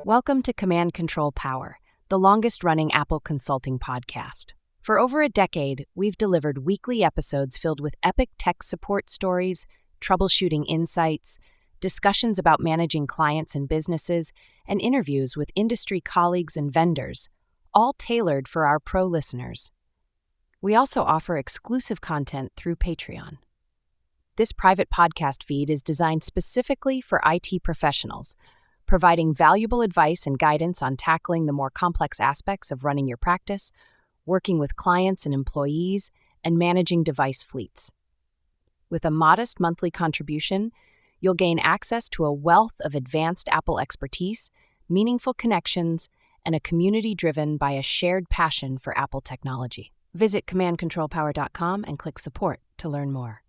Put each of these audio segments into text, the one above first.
Welcome to Command Control Power, the longest-running Apple consulting podcast. For over a decade, we've delivered weekly episodes filled with epic tech support stories, troubleshooting insights, discussions about managing clients and businesses, and interviews with industry colleagues and vendors, all tailored for our pro listeners. We also offer exclusive content through Patreon. This private podcast feed is designed specifically for IT professionals, providing valuable advice and guidance on tackling the more complex aspects of running your practice, working with clients and employees, and managing device fleets. With a modest monthly contribution, you'll gain access to a wealth of advanced Apple expertise, meaningful connections, and a community driven by a shared passion for Apple technology. Visit commandcontrolpower.com and click support to learn more.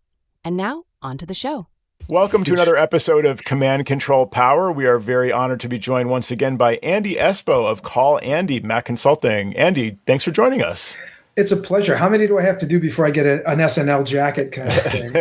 And now, on to the show. Welcome to another episode of Command Control Power. We are very honored to be joined once again by Andy Espo of Call Andy Mac Consulting. Andy, thanks for joining us. It's a pleasure. How many do I have to do before I get an SNL jacket kind of thing?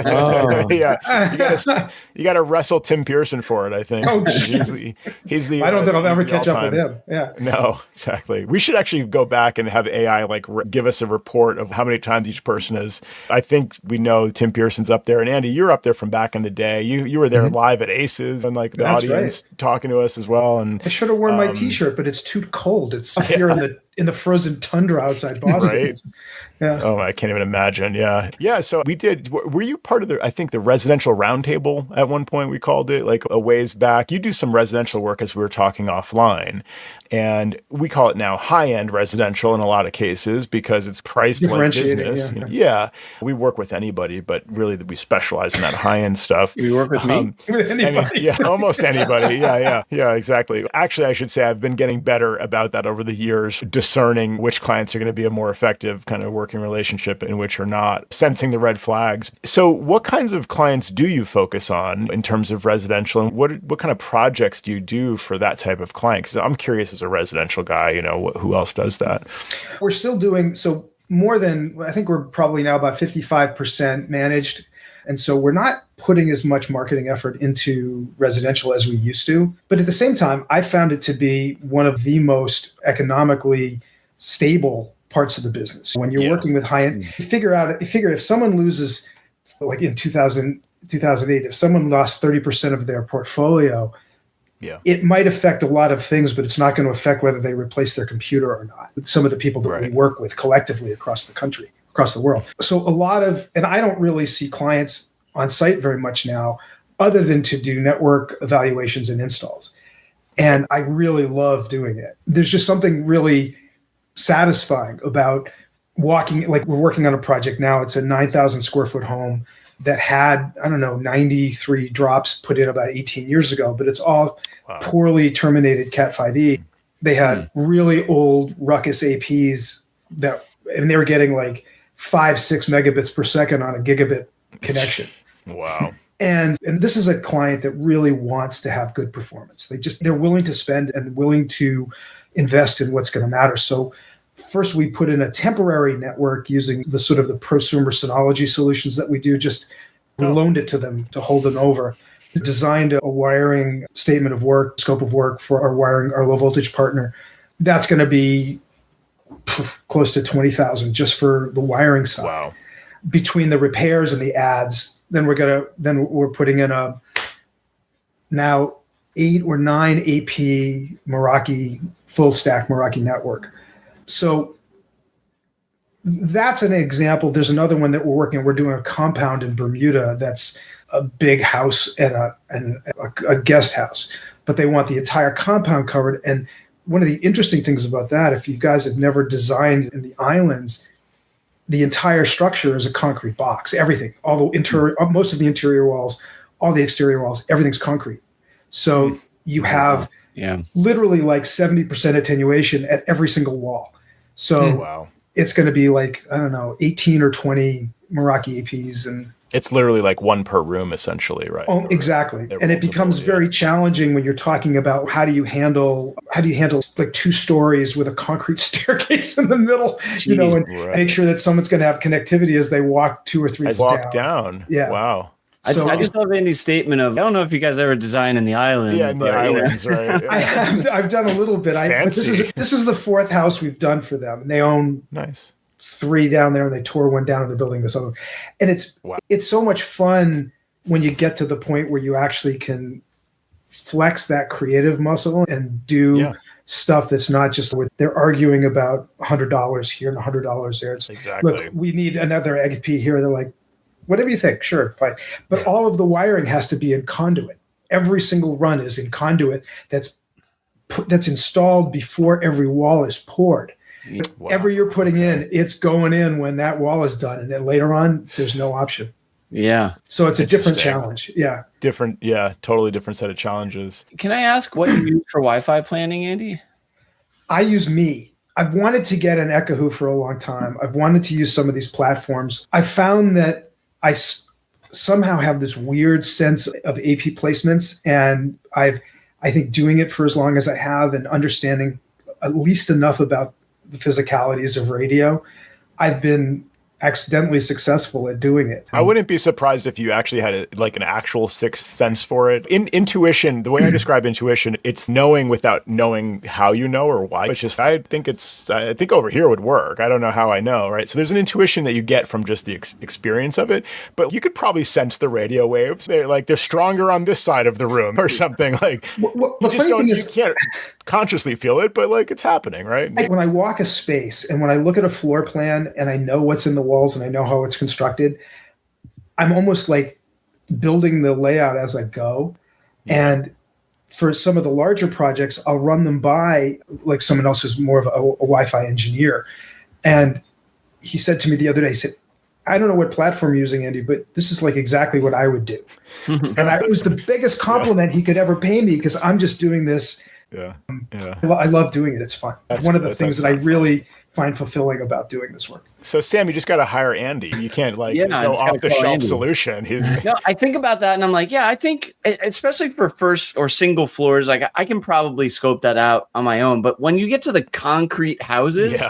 Yeah, you got to wrestle Tim Pearson for it, I think. Oh, he's the. I don't think I'll ever catch up with him. Yeah. No, exactly. We should actually go back and have AI give us a report of how many times each person is. I think we know Tim Pearson's up there, and Andy, you're up there from back in the day. You were there live at Aces and the That's audience right. talking to us as well. And I should have worn my T-shirt, but it's too cold. It's up here in the frozen tundra outside Boston. Right? Yeah. Oh, I can't even imagine. Yeah. Yeah. So we did. Were you part of the residential roundtable at one point? We called it like a ways back. You do some residential work as we were talking offline. And we call it now high-end residential in a lot of cases because it's priced like business. Yeah. We work with anybody, but really we specialize in that high-end stuff. You work with me? With anybody. Almost anybody. Yeah, exactly. Actually, I should say I've been getting better about that over the years, discerning which clients are going to be a more effective kind of working relationship and which are not, sensing the red flags. So what kinds of clients do you focus on in terms of residential, and what kind of projects do you do for that type of client? Because I'm curious as a residential guy, who else does that? We're still doing so more than, I think we're probably now about 55% managed. And so we're not putting as much marketing effort into residential as we used to. But at the same time, I found it to be one of the most economically stable parts of the business. When you're working with high-end, you figure if someone loses, like in 2008, if someone lost 30% of their portfolio, it might affect a lot of things, but it's not going to affect whether they replace their computer or not. Some of the people that we work with collectively across the country, across the world. So and I don't really see clients on site very much now, other than to do network evaluations and installs. And I really love doing it. There's just something really satisfying about we're working on a project now. It's a 9,000 square foot home that had, 93 drops put in about 18 years ago, but it's all poorly terminated Cat 5e. They had really old ruckus APs and they were getting like 5-6 megabits per second on a gigabit connection. Wow. And this is a client that really wants to have good performance. They're willing to spend and willing to invest in what's going to matter. So first we put in a temporary network using the sort of the prosumer Synology solutions that we do. We loaned it to them to hold them over. Designed a wiring statement of work, scope of work for our low voltage partner. That's going to be close to $20,000 just for the wiring side. Wow. Between the repairs and the ads, then we're putting in a now 8 or 9 AP Meraki full stack Meraki network. So that's an example. There's another one that we're doing a compound in Bermuda that's a big house and a guest house, but they want the entire compound covered. And one of the interesting things about that, if you guys have never designed in the islands, the entire structure is a concrete box. Everything, all the interior, most of the interior walls, all the exterior walls, everything's concrete. So you have literally like 70% attenuation at every single wall. So it's going to be like, 18 or 20 Meraki APs. And it's literally like one per room, essentially, right? Oh, exactly. And it becomes very challenging when you're talking about how do you handle like 2 stories with a concrete staircase in the middle, and make sure that someone's going to have connectivity as they walk 2 or 3 floors down. Yeah. Wow. I just love Andy's statement of, I don't know if you guys ever design in the islands. Yeah, in the islands, right? I've done a little bit. But this is the fourth house we've done for them. And they own nice 3 down there, and they tore 1 down, and they're building this other. And it's so much fun when you get to the point where you actually can flex that creative muscle and do stuff that's not just they're arguing about $100 here and $100 there. It's exactly, look, we need another XP here. They're like, whatever you think, sure, fine. But all of the wiring has to be in conduit. Every single run is in conduit that's installed before every wall is poured. Wow. Whatever you're putting in, it's going in when that wall is done. And then later on, there's no option. Yeah. So it's a different challenge. Yeah. Totally different set of challenges. Can I ask what you use for Wi-Fi planning, Andy? I use Me. I've wanted to get an Ekahau for a long time. I've wanted to use some of these platforms. I found that I somehow have this weird sense of AP placements, and I think doing it for as long as I have and understanding at least enough about the physicalities of radio, I've been accidentally successful at doing it. I wouldn't be surprised if you actually had an actual sixth sense for it. Intuition, the way I describe intuition, it's knowing without knowing how you know or why. It's just, I think over here would work. I don't know how I know, right? So there's an intuition that you get from just the experience of it, but you could probably sense the radio waves. They're stronger on this side of the room or something. Like, you can't consciously feel it, but like it's happening, right? When I walk a space and when I look at a floor plan and I know what's in the walls and I know how it's constructed, I'm almost like building the layout as I go. And for some of the larger projects, I'll run them by like someone else who's more of a Wi-Fi engineer. And he said to me the other day, he said, I don't know what platform you're using, Andy, but this is like exactly what I would do. And it was the biggest compliment he could ever pay me because I'm just doing this. I love doing it. It's fun. It's one of the things that I really find fulfilling about doing this work. So Sam, you just got to hire Andy. You can't there's no off-the-shelf solution. No, I think about that and I'm like, I think especially for first or single floors, like I can probably scope that out on my own. But when you get to the concrete houses,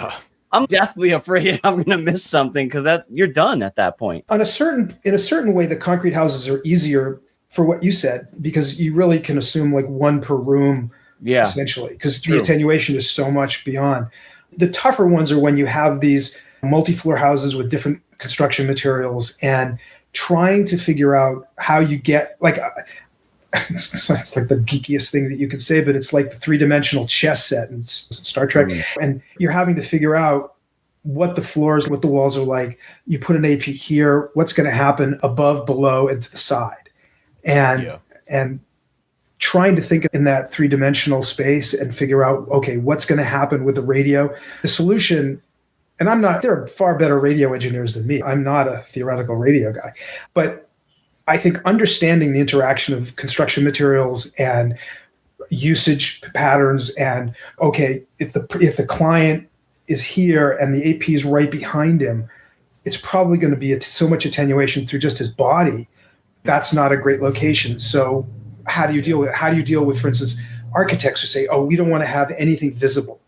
I'm deathly afraid I'm going to miss something because you're done at that point. In a certain way, the concrete houses are easier for what you said because you really can assume like one per room. Essentially, because the attenuation is so much beyond. The tougher ones are when you have these multi-floor houses with different construction materials and trying to figure out how you get like it's like the geekiest thing that you can say, but it's like the 3-dimensional chess set in Star Trek. And you're having to figure out what the floors, what the walls are like. You put an AP here, what's going to happen above, below, and to the side. And trying to think in that 3-dimensional space and figure out, okay, what's going to happen with the radio? The solution, and there are far better radio engineers than me. I'm not a theoretical radio guy, but I think understanding the interaction of construction materials and usage patterns and, okay, if the client is here and the AP is right behind him, it's probably going to be so much attenuation through just his body. That's not a great location. So how do you deal with it? How do you deal with, for instance, architects who say, we don't want to have anything visible.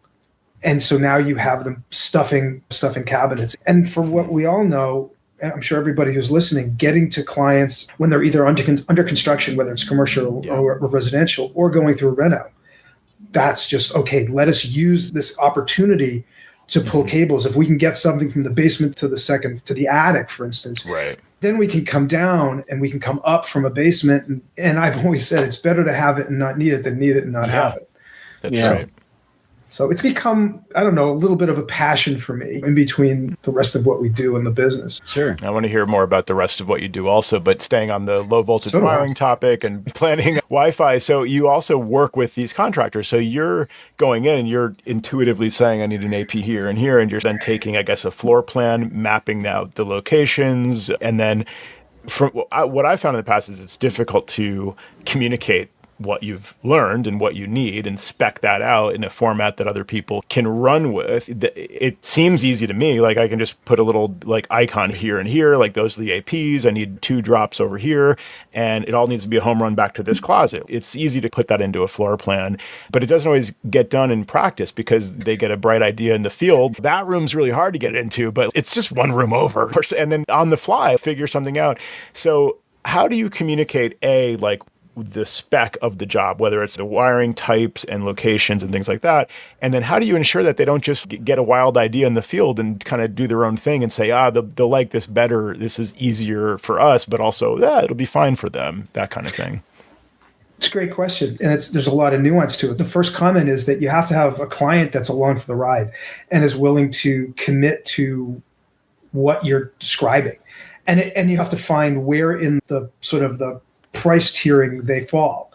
And so now you have them stuffing cabinets. And for what we all know, and I'm sure everybody who's listening, getting to clients when they're either under construction, whether it's commercial or residential, or going through a reno, that's just, okay, let us use this opportunity to pull cables. If we can get something from the basement to the attic, for instance, then we can come down and we can come up from a basement. And I've always said it's better to have it and not need it than need it and not have it. That's right. So it's become, I don't know, a little bit of a passion for me in between the rest of what we do in the business. Sure. I want to hear more about the rest of what you do also, but staying on the low voltage wiring topic and planning Wi-Fi. So you also work with these contractors. So you're going in and you're intuitively saying, I need an AP here and here. And you're then taking, I guess, a floor plan, mapping out the locations. And then from what I found in the past is it's difficult to communicate what you've learned and what you need and spec that out in a format that other people can run with. It seems easy to me. Like I can just put a little like icon here and here, like those are the APs. I need 2 drops over here. And it all needs to be a home run back to this closet. It's easy to put that into a floor plan, but it doesn't always get done in practice because they get a bright idea in the field. That room's really hard to get into, but it's just one room over. And then on the fly, figure something out. So how do you communicate like the spec of the job, whether it's the wiring types and locations and things like that? And then how do you ensure that they don't just get a wild idea in the field and kind of do their own thing and say, they'll like this better, this is easier for us, but also it'll be fine for them, that kind of thing? It's a great question. And there's a lot of nuance to it. The first comment is that you have to have a client that's along for the ride and is willing to commit to what you're describing. And you have to find where in the sort of the price tiering they fall.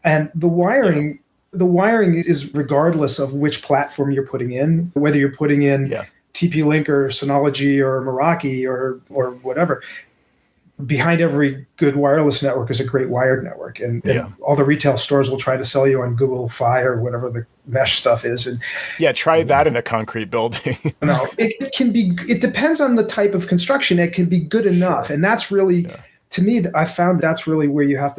And the wiring is regardless of which platform you're putting in, whether you're putting in TP-Link or Synology or Meraki or whatever. Behind every good wireless network is a great wired network. And all the retail stores will try to sell you on Google Fi or whatever the mesh stuff is. And try that in a concrete building. No, it depends on the type of construction. It can be good enough. And that's really, to me, I found that's really where you have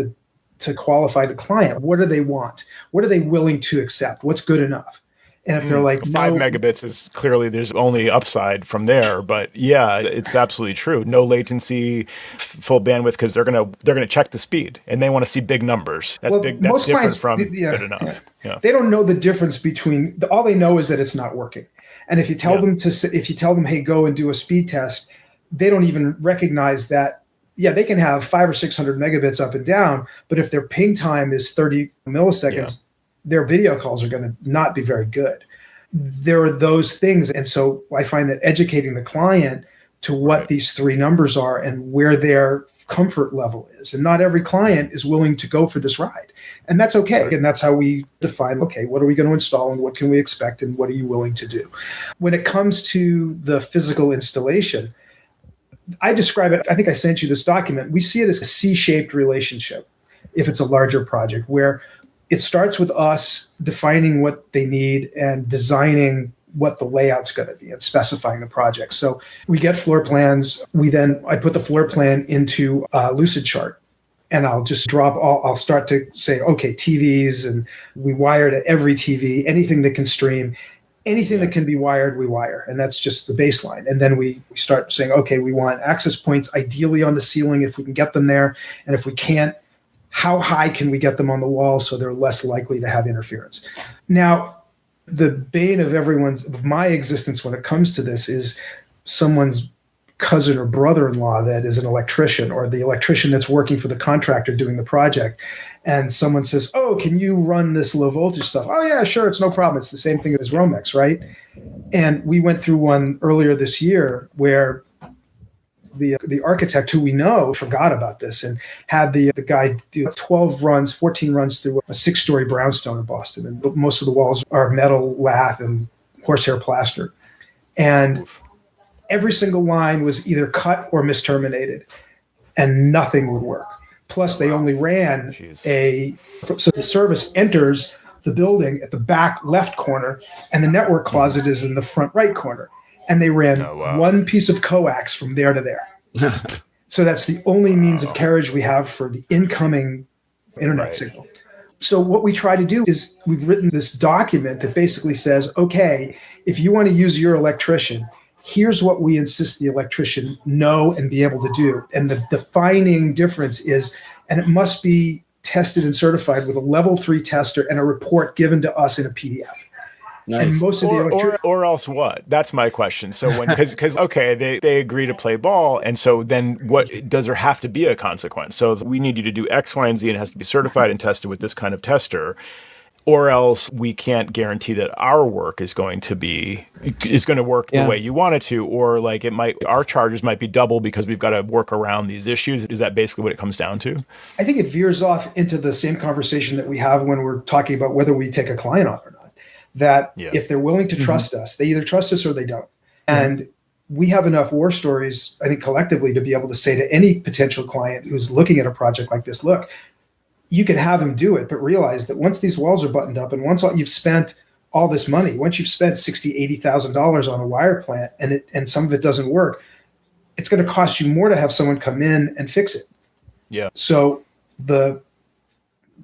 to qualify the client. What do they want? What are they willing to accept? What's good enough? And if they're like 5 megabits is clearly there's only upside from there, but it's absolutely true. No latency, full bandwidth, because they're gonna check the speed and they want to see big numbers. That's big. That's most different clients, from good enough. Yeah. They don't know the difference between all they know is that it's not working. And if you tell them, hey, go and do a speed test, they don't even recognize that. Yeah, they can have 500 or 600 megabits up and down, but if their ping time is 30 milliseconds. Their video calls are going to not be very good. There are those things. And so I find that educating the client to what these three numbers are and where their comfort level is. And not every client is willing to go for this ride. And that's okay. And that's how we define, okay, what are we going to install and what can we expect and what are you willing to do? When it comes to the physical installation, I describe it, I think I sent you this document. We see it as a C-shaped relationship if it's a larger project where it starts with us defining what they need and designing what the layout's going to be and specifying the project. So we get floor plans. I put the floor plan into a Lucid chart and I'll just I'll start to say, okay, TVs, and we wire to every TV, anything that can stream, anything that can be wired, we wire. And that's just the baseline. And then we start saying, okay, we want access points ideally on the ceiling if we can get them there. And if we can't, how high can we get them on the wall so they're less likely to have interference? Now, the bane of my existence when it comes to this is someone's cousin or brother-in-law that is an electrician, or the electrician that's working for the contractor doing the project. And someone says, oh, can you run this low voltage stuff? Oh yeah, sure. It's no problem. It's the same thing as Romex, right? And we went through one earlier this year where the architect who we know forgot about this and had the guy do 14 runs through a 6-story brownstone in Boston. And most of the walls are metal lath and horsehair plaster. And every single line was either cut or misterminated and nothing would work. Plus they only ran so the service enters the building at the back left corner and the network closet is in the front right corner. And they ran one piece of coax from there to there. So that's the only means of carriage we have for the incoming internet signal. So what we try to do is we've written this document that basically says, okay, if you want to use your electrician, here's what we insist the electrician know and be able to do. And the defining difference is, and it must be tested and certified with a level 3 tester and a report given to us in a PDF. Nice. And most of the or else what? That's my question. So because okay, they agree to play ball, and so then what does there have to be a consequence? So we need you to do X, Y, and Z, and it has to be certified and tested with this kind of tester, or else we can't guarantee that our work is going to work the way you want it to, or like our charges might be double because we've got to work around these issues. Is that basically what it comes down to? I think it veers off into the same conversation that we have when we're talking about whether we take a client on or not. That if they're willing to trust us, they either trust us or they don't. And we have enough war stories, I think, collectively to be able to say to any potential client who's looking at a project like this, look, you can have them do it, but realize that once these walls are buttoned up and once you've spent all this money, once you've spent $60,000, $80,000 on a wire plant and some of it doesn't work, it's going to cost you more to have someone come in and fix it. Yeah. So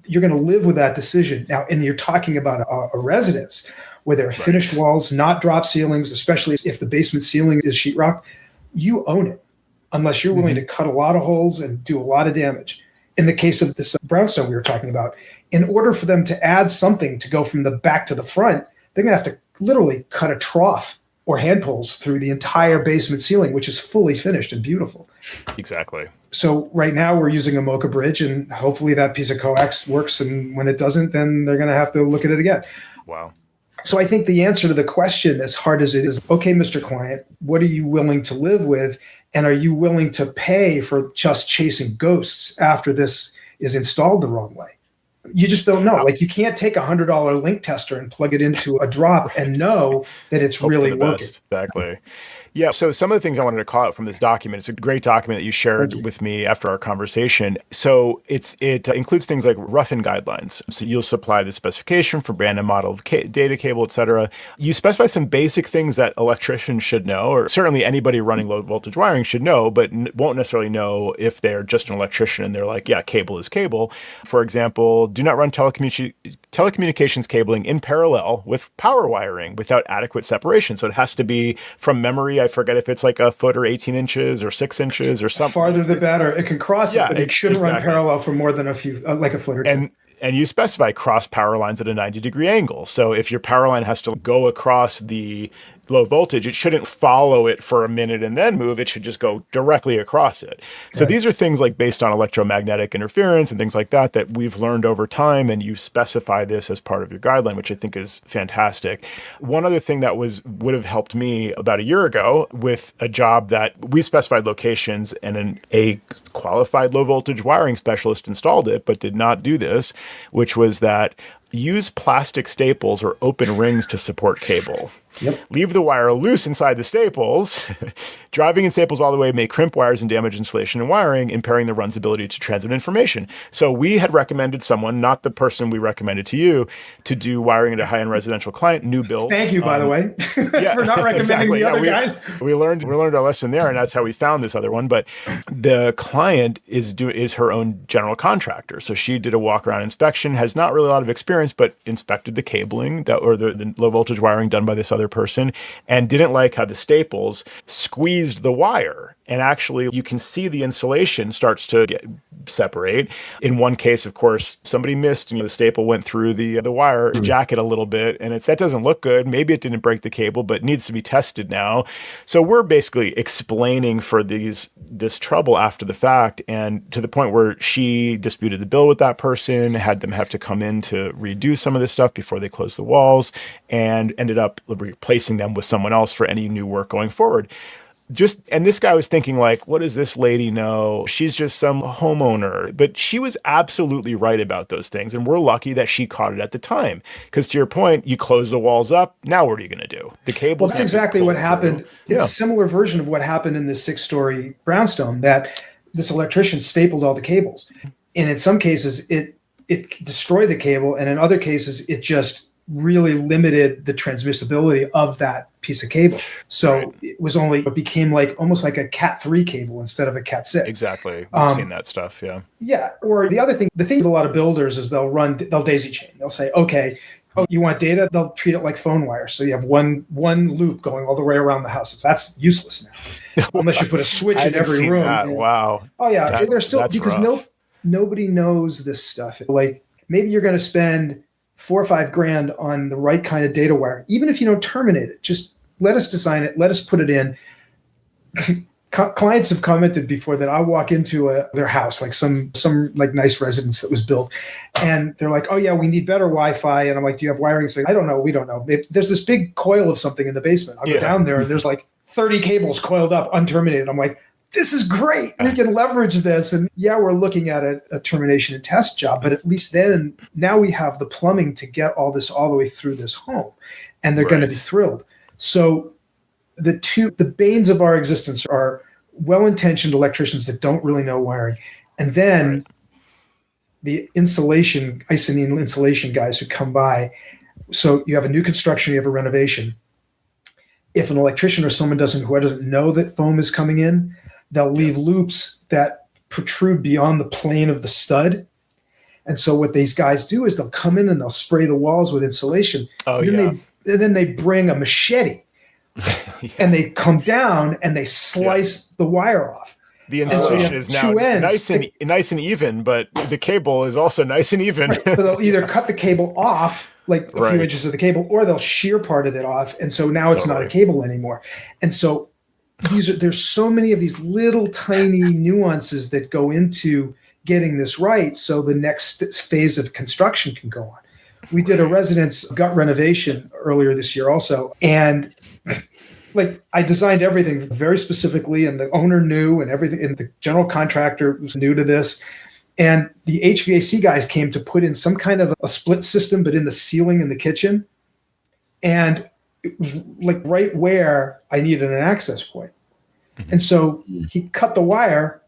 you're going to live with that decision. Now, and you're talking about a residence where there are finished walls, not drop ceilings, especially if the basement ceiling is sheetrock, you own it. unless you're willing to cut a lot of holes and do a lot of damage. In the case of this brownstone we were talking about, in order for them to add something to go from the back to the front, they're going to have to literally cut a trough or hand poles through the entire basement ceiling, which is fully finished and beautiful. Exactly. So right now we're using a Mocha bridge, and hopefully that piece of coax works. And when it doesn't, then they're going to have to look at it again. Wow. So I think the answer to the question, as hard as it is, okay, Mr. Client, what are you willing to live with? And are you willing to pay for just chasing ghosts after this is installed the wrong way? You just don't know. Like, you can't take a $100 link tester and plug it into a drop and know that it's really working. Exactly. Yeah. So some of the things I wanted to call out from this document, it's a great document that you shared with me after our conversation. So it includes things like rough-in guidelines. So you'll supply the specification for brand and model of data cable, et cetera. You specify some basic things that electricians should know, or certainly anybody running low voltage wiring should know, but won't necessarily know if they're just an electrician and they're like, yeah, cable is cable. For example, do not run telecommunications cabling in parallel with power wiring without adequate separation. So it has to be from memory. I forget if it's like a foot or 18 inches or 6 inches or something. Farther the better. It can cross it, but it shouldn't run parallel for more than a few, like a foot or two. And you specify cross power lines at a 90-degree angle. So if your power line has to go across the low voltage, it shouldn't follow it for a minute and then move. It should just go directly across it. So these are things like based on electromagnetic interference and things like that that we've learned over time, and you specify this as part of your guideline, which I think is fantastic. One other thing that would have helped me about a year ago with a job that we specified locations and a qualified low voltage wiring specialist installed it, but did not do this, which was that use plastic staples or open rings to support cable. Yep. Leave the wire loose inside the staples. Driving in staples all the way may crimp wires and damage insulation and wiring, impairing the run's ability to transmit information. So we had recommended someone, not the person we recommended to you, to do wiring at a high-end residential client, new build. Thank you, by the way, for not recommending the other guys. We learned our lesson there, and that's how we found this other one. But the client is her own general contractor. So she did a walk-around inspection, has not really a lot of experience, but inspected the cabling or the low-voltage wiring done by this other person, and didn't like how the staples squeezed the wire. And actually, you can see the insulation starts to separate. In one case, of course, somebody missed, the staple went through the wire jacket a little bit, and that doesn't look good. Maybe it didn't break the cable, but it needs to be tested now. So we're basically explaining for this trouble after the fact, and to the point where she disputed the bill with that person, had them have to come in to redo some of this stuff before they closed the walls, and ended up replacing them with someone else for any new work going forward. And this guy was thinking like, what does this lady know? She's just some homeowner. But she was absolutely right about those things. And we're lucky that she caught it at the time. Because to your point, you close the walls up. Now what are you going to do? The cable. Well, that's exactly what happened. It's a similar version of what happened in the 6-story brownstone, that this electrician stapled all the cables. And in some cases, it destroyed the cable. And in other cases, it just really limited the transmissibility of that piece of cable. So it became like almost like a Cat 3 cable instead of a Cat 6. Exactly. We've seen that stuff. Yeah. Yeah. Or the thing with a lot of builders is they'll daisy chain. They'll say, okay, you want data? They'll treat it like phone wire. So you have one loop going all the way around the house. That's useless now, unless you put a switch in every room. Wow. Oh yeah. They're still, because nobody knows this stuff. Like, maybe you're going to spend $4 or $5 grand on the right kind of data wire. Even if you don't terminate it, just let us design it. Let us put it in. Clients have commented before that I walk into their house, like some like nice residence that was built, and they're like, "Oh yeah, we need better Wi-Fi." And I'm like, "Do you have wiring?" It's like, "I don't know. We don't know." There's this big coil of something in the basement. I'll go down there, and there's like 30 cables coiled up, unterminated. I'm like, this is great. We can leverage this. And we're looking at a termination and test job, but at least now we have the plumbing to get all this all the way through this home, and they're going to be thrilled. So the banes of our existence are well-intentioned electricians that don't really know wiring. And then the Icynene insulation guys who come by. So you have a new construction, you have a renovation. If an electrician or someone who doesn't know that foam is coming in, they'll leave loops that protrude beyond the plane of the stud. And so what these guys do is they'll come in and they'll spray the walls with insulation. And then they bring a machete and they come down and they slice the wire off. The insulation is now nice and even, but the cable is also nice and even. Right. So they'll either cut the cable off, like a few inches of the cable, or they'll shear part of it off. And so now it's not a cable anymore. And so there's so many of these little tiny nuances that go into getting this right. So the next phase of construction can go on. We did a residence gut renovation earlier this year also. And like I designed everything very specifically, and the owner knew, and everything, and the general contractor was new to this. And the HVAC guys came to put in some kind of a split system, but in the ceiling in the kitchen. And it was like right where I needed an access point. Mm-hmm. And so he cut the wire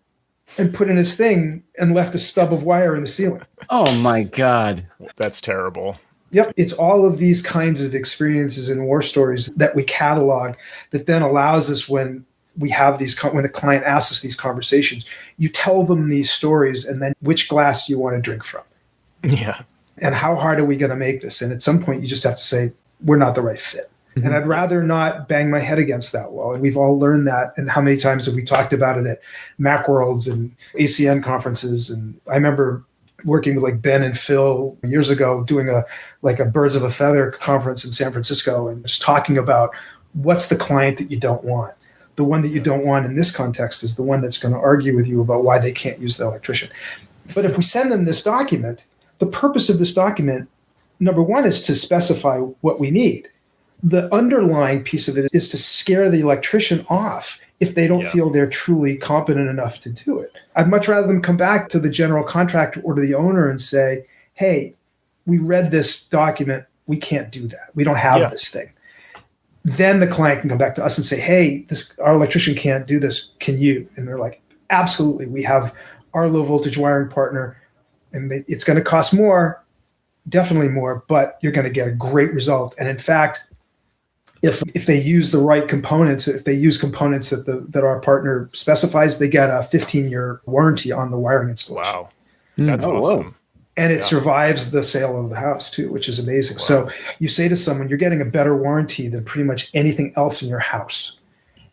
and put in his thing and left a stub of wire in the ceiling. Oh my God. That's terrible. Yep. It's all of these kinds of experiences and war stories that we catalog that then allows us when we have these, when the client asks us these conversations, you tell them these stories and then which glass do you want to drink from? Yeah. And how hard are we going to make this? And at some point you just have to say, we're not the right fit. Mm-hmm. And I'd rather not bang my head against that wall. And we've all learned that. And how many times have we talked about it at Macworlds and ACN conferences? And I remember working with like Ben and Phil years ago, doing a birds of a feather conference in San Francisco, and just talking about what's the client that you don't want. The one that you don't want in this context is the one that's going to argue with you about why they can't use the electrician. But if we send them this document, the purpose of this document, number one, is to specify what we need. The underlying piece of it is to scare the electrician off if they don't feel they're truly competent enough to do it. I'd much rather them come back to the general contractor or to the owner and say, hey, we read this document. We can't do that. We don't have this thing. Then the client can come back to us and say, hey, our electrician can't do this. Can you? And they're like, absolutely. We have our low voltage wiring partner, and it's going to cost more, definitely more, but you're going to get a great result. And in fact, if they use the right components, if they use components that our partner specifies, they get a 15-year warranty on the wiring installation. Wow. That's awesome. Whoa. And it survives the sale of the house too, which is amazing. Wow. So you say to someone, you're getting a better warranty than pretty much anything else in your house.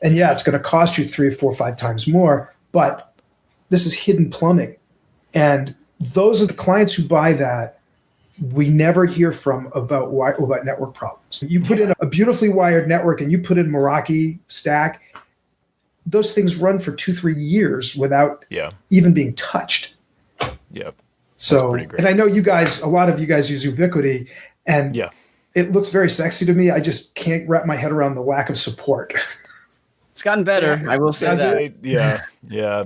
And it's going to cost you 3 or 4 or 5 times more, but this is hidden plumbing. And those are the clients who buy that we never hear from about network problems. You put in a beautifully wired network and you put in Meraki stack, those things run for 2-3 years without even being touched. Yep. So, and I know a lot of you guys use Ubiquity, and it looks very sexy to me. I just can't wrap my head around the lack of support. It's gotten better. I will say that.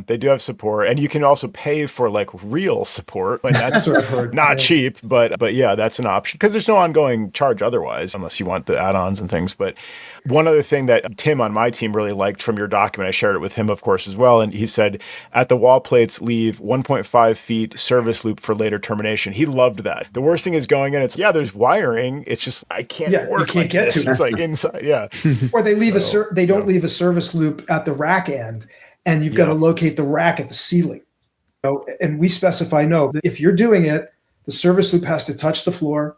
They do have support, and you can also pay for like real support. Like that's not cheap, but that's an option because there's no ongoing charge otherwise, unless you want the add-ons and things. But one other thing that Tim on my team really liked from your document, I shared it with him, of course, as well. And he said, at the wall plates, leave 1.5 feet service loop for later termination. He loved that. The worst thing is going in, it's, there's wiring. It's just, I can't work. You can't get this. to it. It's like inside. Or they leave they don't leave a service loop at the rack end, and you've got to locate the rack at the ceiling. And we specify, if you're doing it, the service loop has to touch the floor.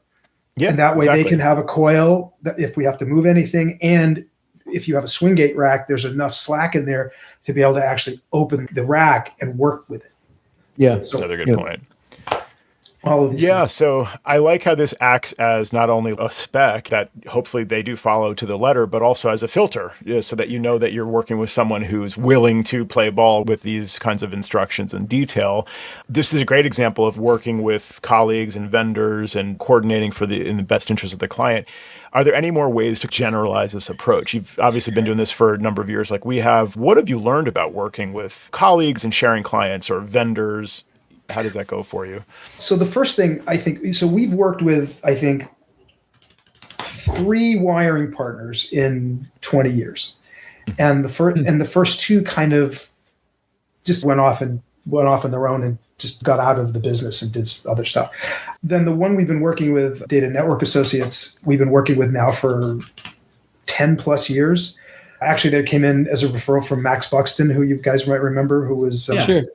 Yeah, and that way they can have a coil that if we have to move anything. And if you have a swing gate rack, there's enough slack in there to be able to actually open the rack and work with it. Yeah, that's another good point. All of these things. So I like how this acts as not only a spec that hopefully they do follow to the letter, but also as a filter, so that you know that you're working with someone who's willing to play ball with these kinds of instructions and detail. This is a great example of working with colleagues and vendors and coordinating in the best interest of the client. Are there any more ways to generalize this approach? You've obviously been doing this for a number of years like we have. What have you learned about working with colleagues and sharing clients or vendors? How does that go for you? So the first thing we've worked with, 3 wiring partners in 20 years. And the first 2 kind of just went off on their own and just got out of the business and did other stuff. Then the one we've been working with, Data Network Associates, we've been working with now for 10 plus years. Actually, they came in as a referral from Max Buxton, who you guys might remember, who was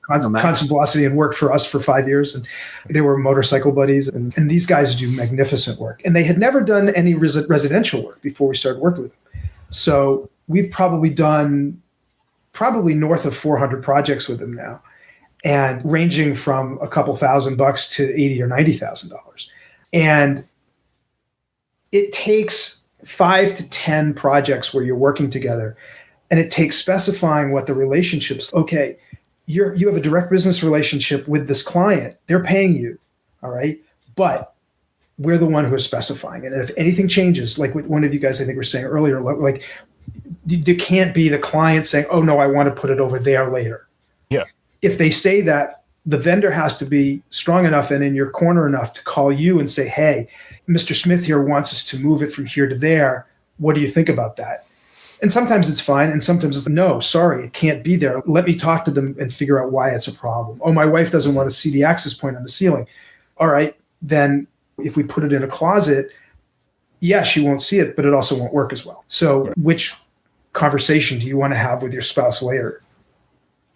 Constant Velocity and worked for us for 5 years. And they were motorcycle buddies. And these guys do magnificent work. And they had never done any residential work before we started working with them. So we've probably done probably north of 400 projects with them now, and ranging from a couple $1,000 to $80,000 or $90,000. And it takes 5 to 10 projects where you're working together, and it takes specifying what the relationships. Okay, you have a direct business relationship with this client. They're paying you, all right, but we're the one who is specifying it. And if anything changes, like what one of you guys I think were saying earlier, like you can't be the client saying, "Oh no, I want to put it over there later." Yeah. If they say that, the vendor has to be strong enough and in your corner enough to call you and say, "Hey, Mr. Smith here wants us to move it from here to there. What do you think about that?" And sometimes it's fine. And sometimes it's, "No, sorry, it can't be there. Let me talk to them and figure out why it's a problem." "Oh, my wife doesn't want to see the access point on the ceiling." "All right, then if we put it in a closet, yeah, she won't see it, but it also won't work as well." So which conversation do you want to have with your spouse later?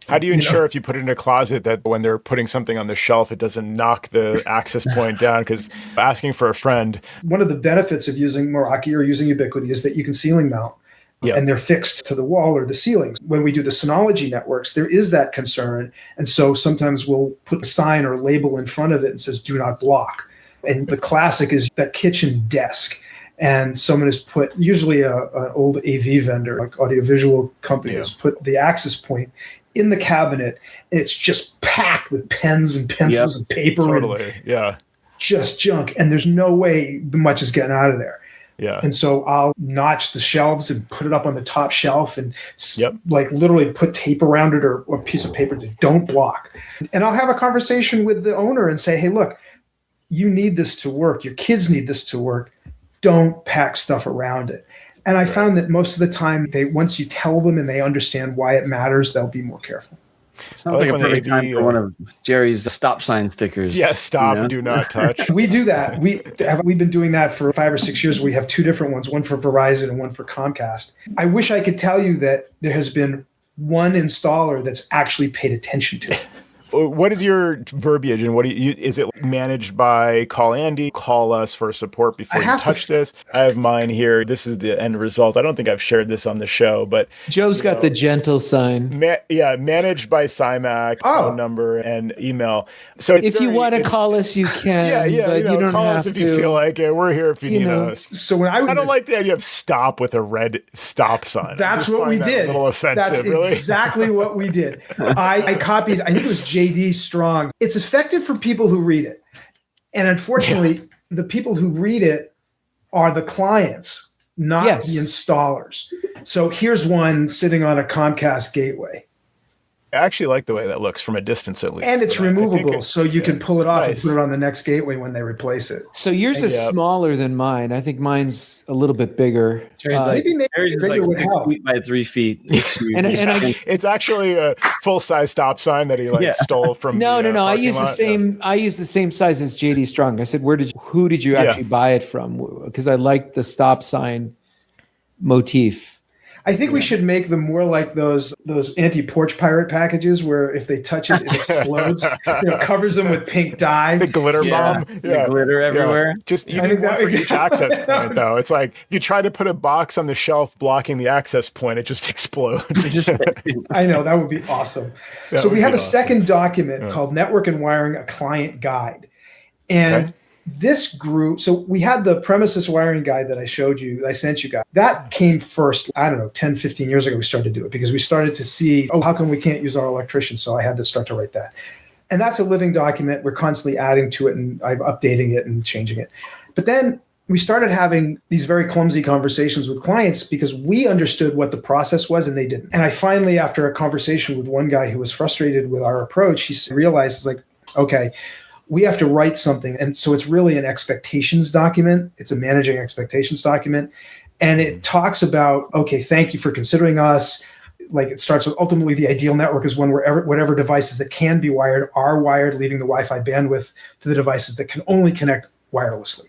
How do you ensure if you put it in a closet that when they're putting something on the shelf, it doesn't knock the access point down? Because asking for a friend. One of the benefits of using Meraki or using Ubiquiti is that you can ceiling mount. Yeah. And they're fixed to the wall or the ceilings. When we do the Synology networks, there is that concern. And so sometimes we'll put a sign or label in front of it and says, "Do not block." And the classic is that kitchen desk. And someone has put, usually an old AV vendor, like audiovisual company, has put the access point in the cabinet, and it's just packed with pens and pencils and paper and just junk. And there's no way much is getting out of there. Yeah. And so I'll notch the shelves and put it up on the top shelf and like literally put tape around it or a piece of paper that don't block. And I'll have a conversation with the owner and say, "Hey, look, you need this to work. Your kids need this to work. Don't pack stuff around it." And I found that most of the time, once you tell them and they understand why it matters, they'll be more careful. Sounds like a perfect time for one of Jerry's stop sign stickers. Yeah, stop, do not touch. We do that. We've been doing that for 5 or 6 years. We have 2 different ones, one for Verizon and one for Comcast. I wish I could tell you that there has been one installer that's actually paid attention to it. What is your verbiage, and is it managed by call Andy, call us for support before you touch this? I have mine here. This is the end result. I don't think I've shared this on the show, but Joe's got the gentle sign. Managed by CIMAC, phone number and email. So if you want to call us, you can. But you don't call have us if to. you feel like it. We're here if you need us. So when I don't like the idea of stop with a red stop sign. That's what we did. A little offensive. That's exactly what we did. I copied. I think it was JD Strong. It's effective for people who read it. And unfortunately, the people who read it are the clients, not the installers. So here's one sitting on a Comcast gateway. I actually like the way that looks from a distance, at least. And it's removable, so you can pull it off and put it on the next gateway when they replace it. So yours is smaller than mine. I think mine's a little bit bigger. Jerry's Jerry's like 6 feet by 3 feet. It's actually a full-size stop sign that he stole from. No. I use the same. I use the same size as JD Strong. I said, who did you actually buy it from? Because I like the stop sign motif. I think we should make them more like those anti-porch pirate packages where if they touch it, it explodes. Covers them with pink dye. The glitter bomb. The glitter everywhere. Just you need one for each access point, though. It's like if you try to put a box on the shelf blocking the access point, it just explodes. I know, that would be awesome. So we have a second document called Network and Wiring, a Client Guide. And this grew, so we had the premises wiring guide that I sent you guys. That came first, 10, 15 years ago, we started to do it because we started to see, how come we can't use our electricians? So I had to start to write that. And that's a living document. We're constantly adding to it and I'm updating it and changing it. But then we started having these very clumsy conversations with clients because we understood what the process was and they didn't. And I finally, after a conversation with one guy who was frustrated with our approach, he realized, okay, we have to write something. And so it's really an expectations document. It's a managing expectations document. And it talks about, okay, thank you for considering us. Like it starts with ultimately the ideal network is one where whatever devices that can be wired are wired, leaving the Wi-Fi bandwidth to the devices that can only connect wirelessly.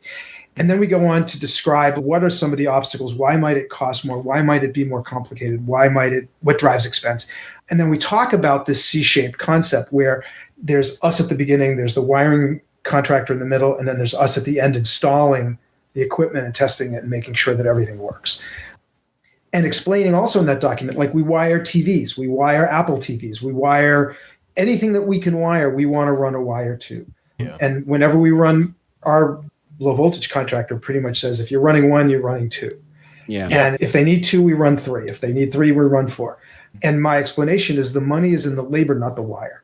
And then we go on to describe what are some of the obstacles. Why might it cost more? Why might it be more complicated? What drives expense? And then we talk about this C-shaped concept where there's us at the beginning, there's the wiring contractor in the middle, and then there's us at the end installing the equipment and testing it and making sure that everything works. And explaining also in that document, like we wire TVs, we wire Apple TVs, we wire anything that we can wire, we want to run a wire to. Yeah. And whenever we run, our low voltage contractor pretty much says, if you're running one, you're running two. Yeah. And if they need two, we run three. If they need three, we run four. And my explanation is the money is in the labor, not the wire.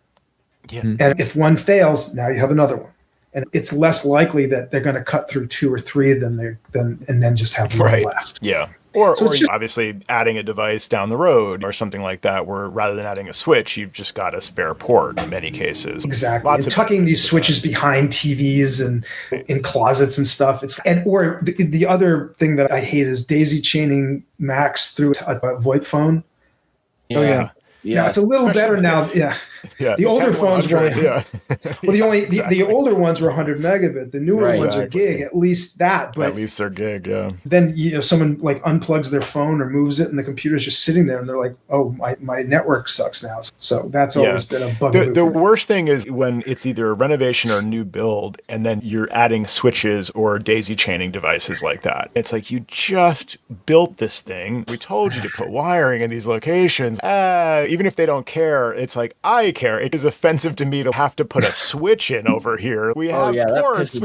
Yeah. And if one fails, now you have another one. And it's less likely that they're going to cut through two or three than then just have one left. Yeah. Or just, obviously adding a device down the road or something like that, where rather than adding a switch, you've just got a spare port in many cases. Exactly. And tucking these switches behind TVs and in closets and stuff. The other thing that I hate is daisy chaining Macs through a VoIP phone. Yeah. Oh, yeah. Yeah. Now, it's a little better now. Yeah. Yeah, the older phones were the older ones were 100 megabit. The newer ones are gig. At least that, but at least they're gig. Yeah. Then someone like unplugs their phone or moves it, and the computer's just sitting there, and they're like, "Oh, my network sucks now." So that's always been a bug. The worst thing is when it's either a renovation or a new build, and then you're adding switches or daisy chaining devices like that. It's like, you just built this thing. We told you to put wiring in these locations. Even if they don't care, it's like, I care. It is offensive to me to have to put a switch in over here. We have ports.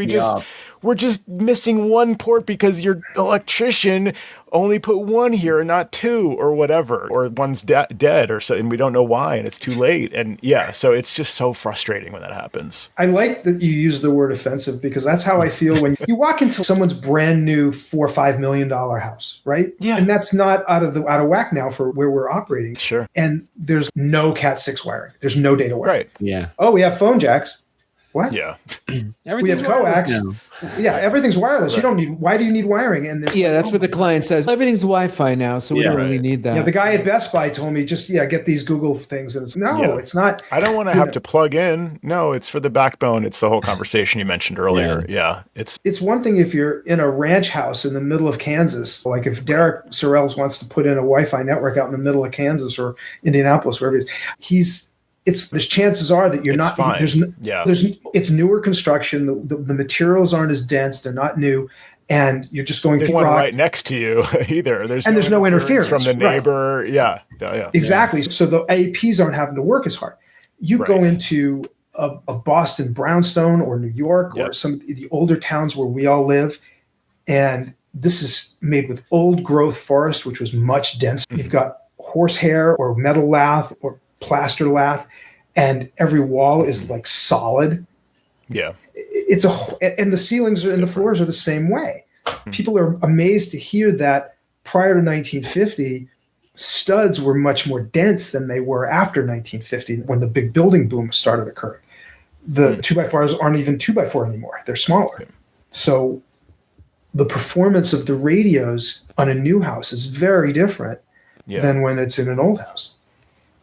We're just missing one port because your electrician only put one here and not two or whatever, or one's dead or so, and we don't know why, and it's too late. And so it's just so frustrating when that happens. I like that you use the word offensive, because that's how I feel when you walk into someone's brand new $4 or $5 million house, right? Yeah. And that's not out of whack now for where we're operating. Sure. And there's no Cat 6 wiring. There's no data wiring. Right. Yeah. Oh, we have phone jacks. What? Yeah. We have coax. Yeah, everything's wireless. Right. You don't need. Why do you need wiring? And that's what the client says. Everything's Wi-Fi now, so we don't really need that. Yeah, the guy at Best Buy told me just get these Google things, and it's it's not. I don't want to have to plug in. No, it's for the backbone. It's the whole conversation you mentioned earlier. Yeah, it's one thing if you're in a ranch house in the middle of Kansas, like if Derek Sorrells wants to put in a Wi-Fi network out in the middle of Kansas or Indianapolis, wherever it is, there's chances are that you're it's not fine. It's newer construction. The materials aren't as dense. They're not new. And you're just going there's one right next to you either. There's no interference from the neighbor. Right. Yeah. Exactly. Yeah. So the APs aren't having to work as hard. You go into a Boston brownstone or New York or some of the older towns where we all live, and this is made with old growth forest, which was much denser. Mm-hmm. You've got horsehair or metal lath or plaster lath, and every wall is like solid. Yeah. And the ceilings and the floors are the same way. Mm-hmm. People are amazed to hear that prior to 1950, studs were much more dense than they were after 1950, when the big building boom started occurring. The 2x4s aren't even 2x4 anymore. They're smaller. Okay. So the performance of the radios on a new house is very different than when it's in an old house.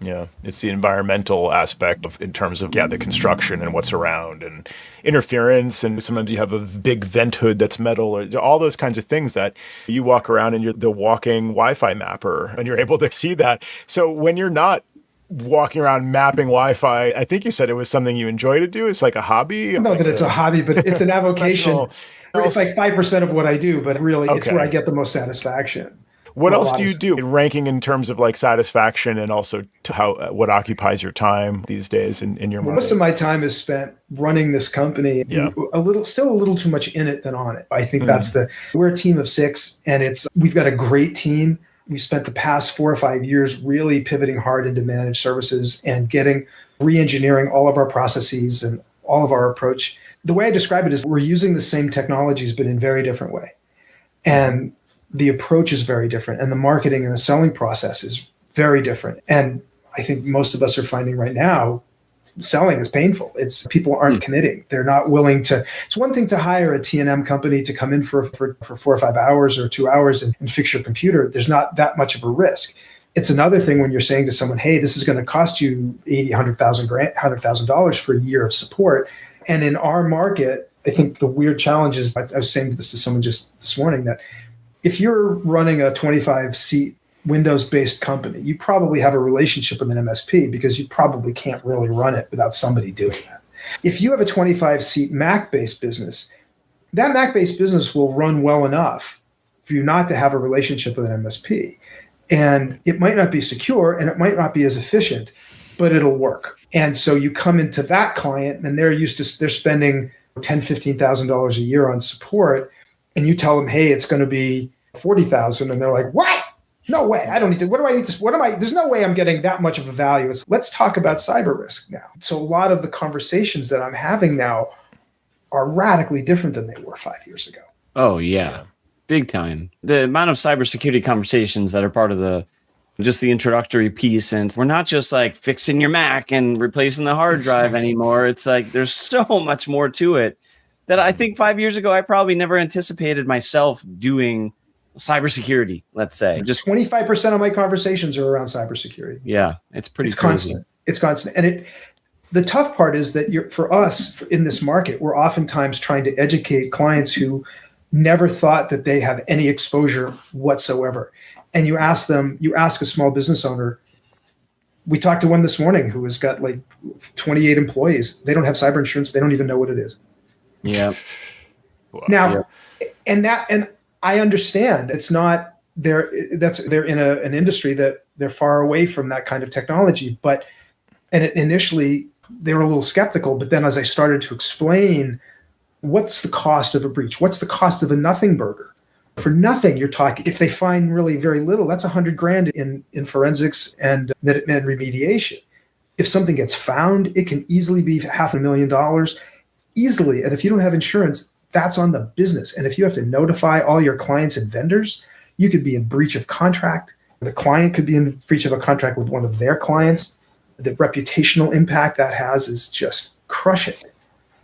Yeah, it's the environmental aspect in terms of the construction and what's around and interference, and sometimes you have a big vent hood that's metal, or all those kinds of things that you walk around and you're the walking Wi-Fi mapper, and you're able to see that. So when you're not walking around mapping Wi-Fi, I think you said it was something you enjoy to do. It's like a hobby. It's a hobby, but it's an avocation. It's like 5% of what I do, but really it's where I get the most satisfaction. What else do you do? Ranking in terms of like satisfaction, and also what occupies your time these days in your mind? Most of my time is spent running this company. Yeah. Still a little too much in it than on it. I think we're a team of 6, and we've got a great team. We spent the past 4 or 5 years really pivoting hard into managed services and re-engineering all of our processes and all of our approach. The way I describe it is we're using the same technologies, but in very different way. And the approach is very different, and the marketing and the selling process is very different. And I think most of us are finding right now, selling is painful. People aren't committing. They're not willing to. It's one thing to hire a T&M company to come in for 4 or 5 hours or 2 hours and fix your computer. There's not that much of a risk. It's another thing when you're saying to someone, hey, this is going to cost you $100,000 for a year of support. And in our market, I think the weird challenge is, I was saying this to someone just this morning, that if you're running a 25-seat Windows-based company, you probably have a relationship with an MSP, because you probably can't really run it without somebody doing that. If you have a 25-seat Mac-based business, that Mac-based business will run well enough for you not to have a relationship with an MSP. And it might not be secure and it might not be as efficient, but it'll work. And so you come into that client and they're spending $10,000, $15,000 a year on support. And you tell them, hey, it's going to be 40,000. And they're like, what? No way. I don't need to. What do I need to? There's no way I'm getting that much of a value. Let's talk about cyber risk now. So a lot of the conversations that I'm having now are radically different than they were 5 years ago. Oh, yeah. Big time. The amount of cybersecurity conversations that are part of just the introductory piece. And we're not just like fixing your Mac and replacing the hard drive anymore. It's like there's so much more to it that I think 5 years ago, I probably never anticipated myself doing cybersecurity, let's say. Just 25% of my conversations are around cybersecurity. Yeah, it's crazy. Constant. It's constant. And the tough part is that for us in this market, we're oftentimes trying to educate clients who never thought that they have any exposure whatsoever. And you ask a small business owner, we talked to one this morning who has got like 28 employees. They don't have cyber insurance. They don't even know what it is. Yeah. Now, and I understand it's not they're in an industry that they're far away from that kind of technology, initially they were a little skeptical, but then as I started to explain what's the cost of a breach, what's the cost of a nothing burger? For nothing, you're talking, if they find really very little, that's $100,000 in forensics and remediation. If something gets found, it can easily be $500,000 easily. And if you don't have insurance, that's on the business. And if you have to notify all your clients and vendors, you could be in breach of contract. The client could be in breach of a contract with one of their clients. The reputational impact that has is just crushing.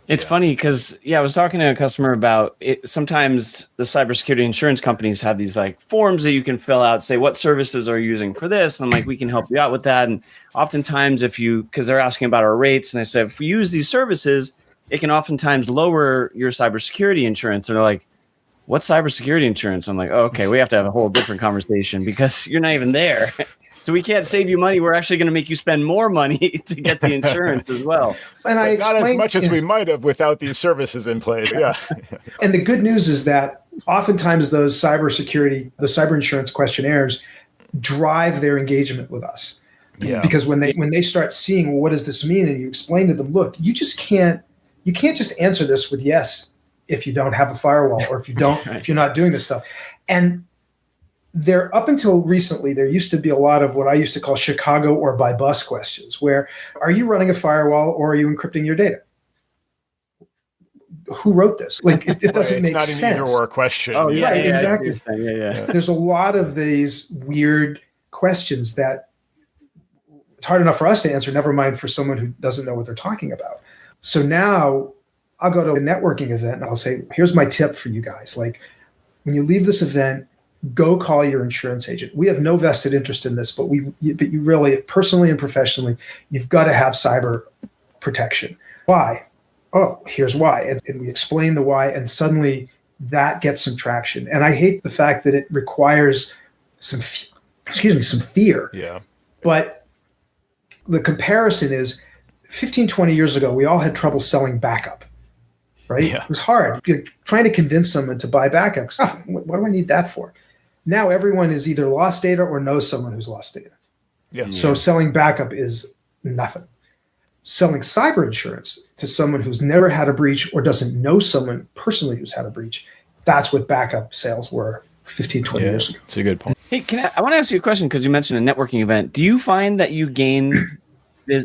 It's funny because, I was talking to a customer about it. Sometimes the cybersecurity insurance companies have these like forms that you can fill out, say, what services are you using for this? And I'm like, we can help you out with that. And oftentimes because they're asking about our rates. And I said, if we use these services, it can oftentimes lower your cybersecurity insurance. And they're like, what's cybersecurity insurance? I'm like, oh, okay, we have to have a whole different conversation because you're not even there. So we can't save you money. We're actually going to make you spend more money to get the insurance as well. And not as much as we might have without these services in place. Yeah. And the good news is that oftentimes the cyber insurance questionnaires drive their engagement with us. Yeah. Because when they start seeing, well, what does this mean? And you explain to them, look, you can't just answer this with yes if you don't have a firewall or if you're not doing this stuff. And up until recently, there used to be a lot of what I used to call Chicago or by bus questions, where are you running a firewall or are you encrypting your data? Who wrote this? Like, it doesn't make sense. It's not an either or question. Oh, yeah, right, exactly. Yeah. There's a lot of these weird questions that it's hard enough for us to answer, never mind for someone who doesn't know what they're talking about. So now I'll go to a networking event and I'll say, here's my tip for you guys. Like, when you leave this event, go call your insurance agent. We have no vested interest in this, but you really, personally and professionally, you've got to have cyber protection. Why? Oh, here's why. And we explain the why, and suddenly that gets some traction. And I hate the fact that it requires some fear. Yeah. But the comparison is 15, 20 years ago, we all had trouble selling backup. Right? Yeah. It was hard. You're trying to convince someone to buy backup. What do I need that for? Now everyone is either lost data or knows someone who's lost data. Yeah. So selling backup is nothing. Selling cyber insurance to someone who's never had a breach or doesn't know someone personally who's had a breach, that's what backup sales were 15, 20 years ago. That's a good point. Hey, I want to ask you a question because you mentioned a networking event. Do you find that you gain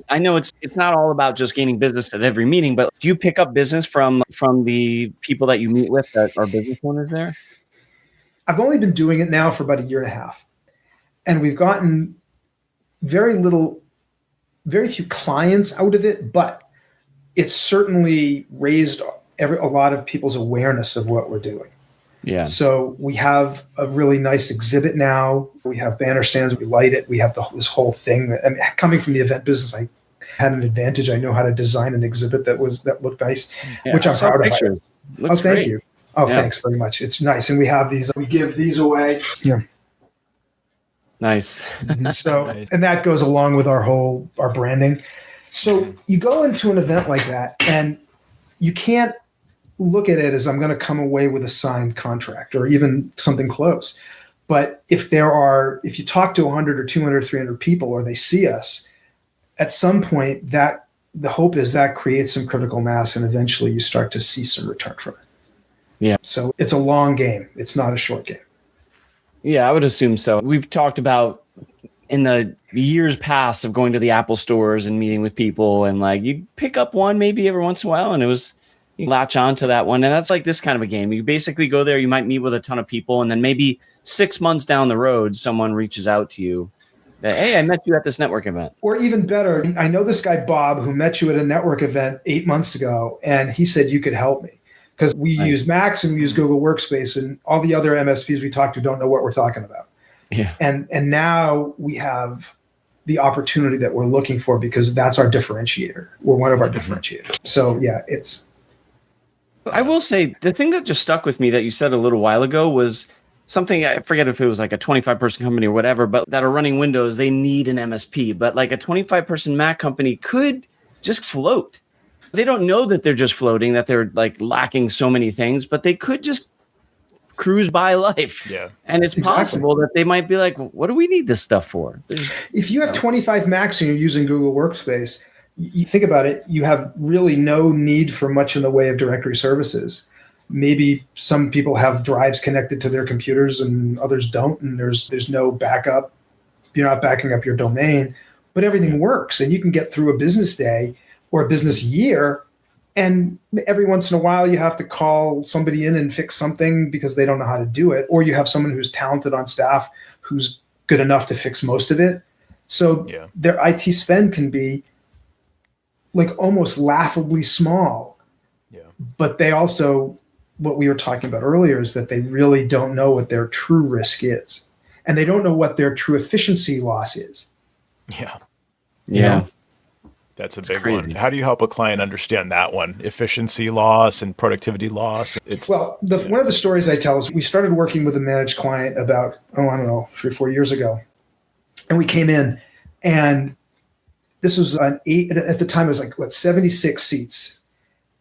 I know it's not all about just gaining business at every meeting, but do you pick up business from the people that you meet with that are business owners there? I've only been doing it now for about a year and a half, and we've gotten very few clients out of it, but it's certainly raised a lot of people's awareness of what we're doing. Yeah. So we have a really nice exhibit now. We have banner stands. We light it. We have this whole thing. Coming from the event business, I had an advantage. I know how to design an exhibit that looked nice, which I'm proud of. Oh, thank you. Oh, thanks very much. It's nice. And we have these. We give these away. Yeah. Nice. So, and that goes along with our branding. So you go into an event like that, and you can't look at it as I'm going to come away with a signed contract or even something close. But if you talk to 100 or 200, 300 people, or they see us, at some point that the hope is that creates some critical mass, and eventually you start to see some return from it. Yeah. So it's a long game. It's not a short game. Yeah, I would assume so. We've talked about in the years past of going to the Apple stores and meeting with people, and like you pick up one maybe every once in a while, and you latch on to that one. And that's like this kind of a game. You basically go there, you might meet with a ton of people, and then maybe 6 months down the road, someone reaches out to you that, hey, I met you at this network event. Or even better, I know this guy, Bob, who met you at a network event 8 months ago, and he said you could help me. Because we use Macs and we use Google Workspace, and all the other MSPs we talk to don't know what we're talking about. Yeah. And now we have the opportunity that we're looking for, because that's our differentiator. We're one of our differentiators. So yeah, I will say the thing that just stuck with me that you said a little while ago was something, I forget if it was like a 25-person company or whatever, but that are running Windows, they need an MSP. But like a 25-person Mac company could just float. They don't know that they're just floating, that they're like lacking so many things, but they could just cruise by life. Yeah. And it's possible that they might be like, what do we need this stuff for? If you have 25 Macs and you're using Google Workspace, you think about it, you have really no need for much in the way of directory services. Maybe some people have drives connected to their computers and others don't, and there's no backup. You're not backing up your domain, but everything works, and you can get through a business day or a business year. And every once in a while, you have to call somebody in and fix something because they don't know how to do it. Or you have someone who's talented on staff who's good enough to fix most of it. So their IT spend can be like almost laughably small. Yeah. But they also, what we were talking about earlier, is that they really don't know what their true risk is. And they don't know what their true efficiency loss is. Yeah. You know? That's a big one. How do you help a client understand that one? Efficiency loss and productivity loss. One of the stories I tell is we started working with a managed client about, 3 or 4 years ago. And we came in, and this was at the time, it was like, 76 seats.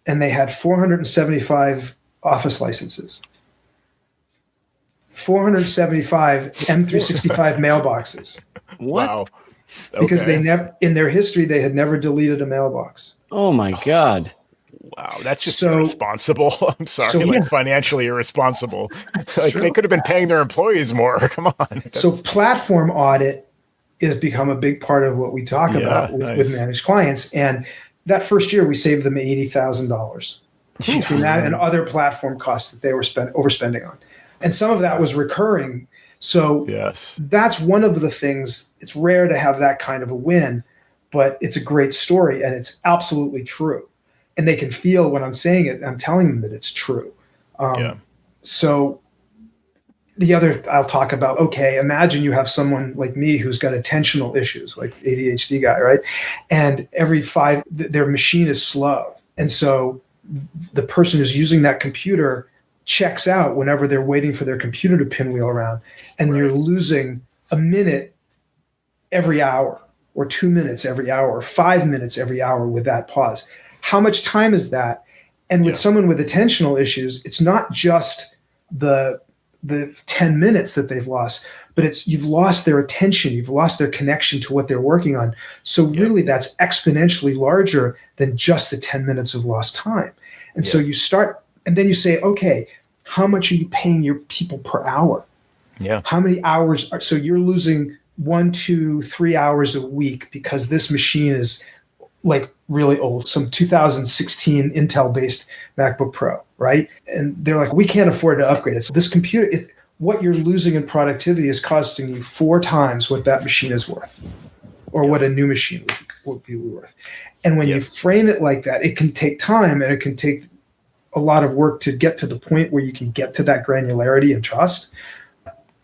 And they had 475 Office licenses, 475 M365 mailboxes. What? Wow. Because they never, in their history, they had never deleted a mailbox. Oh my God. Wow. That's just irresponsible. I'm sorry. Financially irresponsible. They could have been paying their employees more. Come on. So platform audit has become a big part of what we talk about with managed clients. And that first year, we saved them $80,000 between that and other platform costs that they were overspending on. And some of that was recurring. So that's one of the things. It's rare to have that kind of a win, but it's a great story, and it's absolutely true. And they can feel when I'm saying it, I'm telling them that it's true. So the other I'll talk about, imagine you have someone like me who's got attentional issues, like ADHD guy, right? And their machine is slow. And so the person who's using that computer checks out whenever they're waiting for their computer to pinwheel around, and you're losing a minute every hour, or 2 minutes every hour, or 5 minutes every hour with that pause. How much time is that? And with someone with attentional issues, it's not just the 10 minutes that they've lost, but you've lost their attention, you've lost their connection to what they're working on. So really that's exponentially larger than just the 10 minutes of lost time. And so you start, and then you say, how much are you paying your people per hour? Yeah. How many hours so you're losing 1, 2, 3 hours a week because this machine is like really old, some 2016 Intel-based MacBook Pro, right? And they're like, we can't afford to upgrade it. So this computer, what you're losing in productivity is costing you 4 times what that machine is worth, or what a new machine would be worth. And when you frame it like that, it can take time, and it can take a lot of work to get to the point where you can get to that granularity and trust.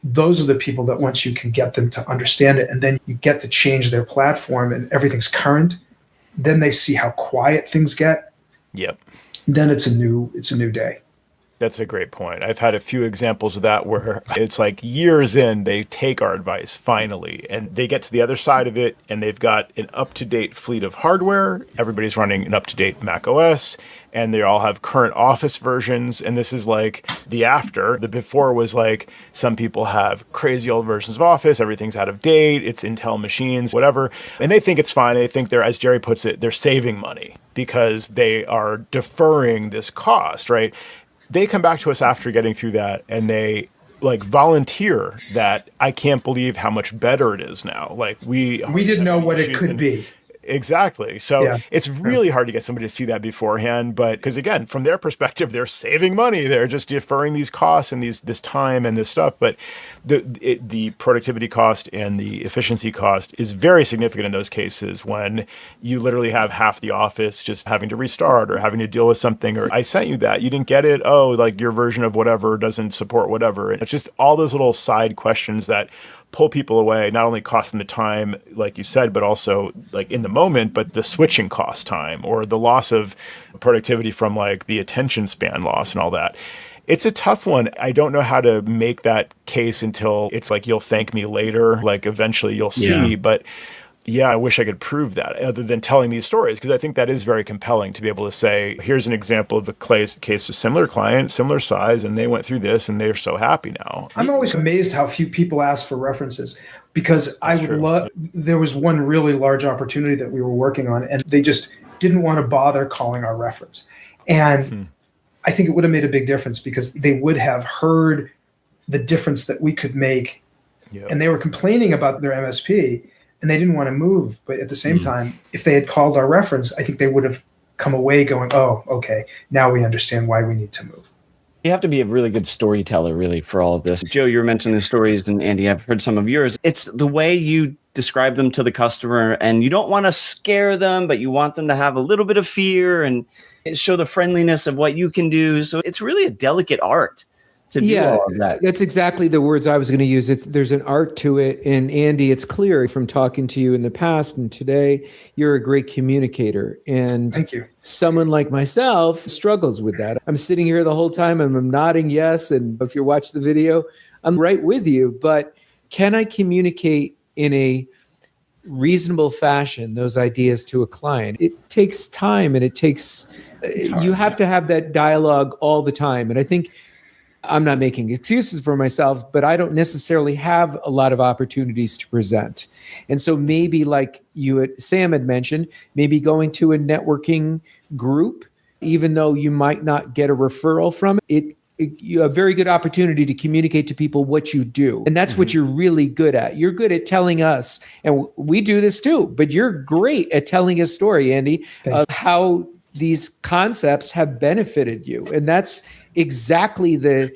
Those are the people that once you can get them to understand it, and then you get to change their platform and everything's current, then they see how quiet things get. Yep. Then it's a new day. That's a great point. I've had a few examples of that where it's like years in, they take our advice finally, and they get to the other side of it, and they've got an up-to-date fleet of hardware. Everybody's running an up-to-date Mac OS, and they all have current Office versions. And this is like the after. The before was like some people have crazy old versions of Office. Everything's out of date. It's Intel machines, whatever. And they think it's fine. They think they're, as Jerry puts it, they're saving money because they are deferring this cost, right? They come back to us after getting through that, and they like volunteer that I can't believe how much better it is now. Like we didn't know what it could be. Exactly. So it's really hard to get somebody to see that beforehand. But because again, from their perspective, they're saving money. They're just deferring these costs and this time and this stuff. But the productivity cost and the efficiency cost is very significant in those cases when you literally have half the office just having to restart or having to deal with something. Or I sent you that. You didn't get it. Oh, like your version of whatever doesn't support whatever. And it's just all those little side questions that pull people away, not only cost them the time, like you said, but also like in the moment, but the switching cost time or the loss of productivity from like the attention span loss and all that. It's a tough one. I don't know how to make that case until it's like, you'll thank me later. Like eventually you'll see, but yeah, I wish I could prove that other than telling these stories, because I think that is very compelling to be able to say, here's an example of a case of similar client, similar size, and they went through this and they're so happy now. I'm always amazed how few people ask for references, because I would love, there was one really large opportunity that we were working on and they just didn't want to bother calling our reference. And I think it would have made a big difference because they would have heard the difference that we could make. And they were complaining about their MSP. And they didn't want to move. But at the same time, if they had called our reference, I think they would have come away going, oh, okay, now we understand why we need to move. You have to be a really good storyteller, really, for all of this. Joe, you were mentioning the stories, and Andy, I've heard some of yours. It's the way you describe them to the customer, and you don't want to scare them, but you want them to have a little bit of fear and show the friendliness of what you can do. So it's really a delicate art to do all of that. That's exactly the words I was going to use. There's an art to it. And Andy, it's clear from talking to you in the past and today, you're a great communicator. And thank you. Someone like myself struggles with that. I'm sitting here the whole time and I'm nodding yes. And if you watch the video, I'm right with you. But can I communicate in a reasonable fashion those ideas to a client? It takes time, and you have to have that dialogue all the time. And I think I'm not making excuses for myself, but I don't necessarily have a lot of opportunities to present. And so maybe like Sam had mentioned, maybe going to a networking group, even though you might not get a referral from it, you have a very good opportunity to communicate to people what you do. And that's what you're really good at. You're good at telling us, and we do this too, but you're great at telling a story, Andy, of how these concepts have benefited you. And that's exactly the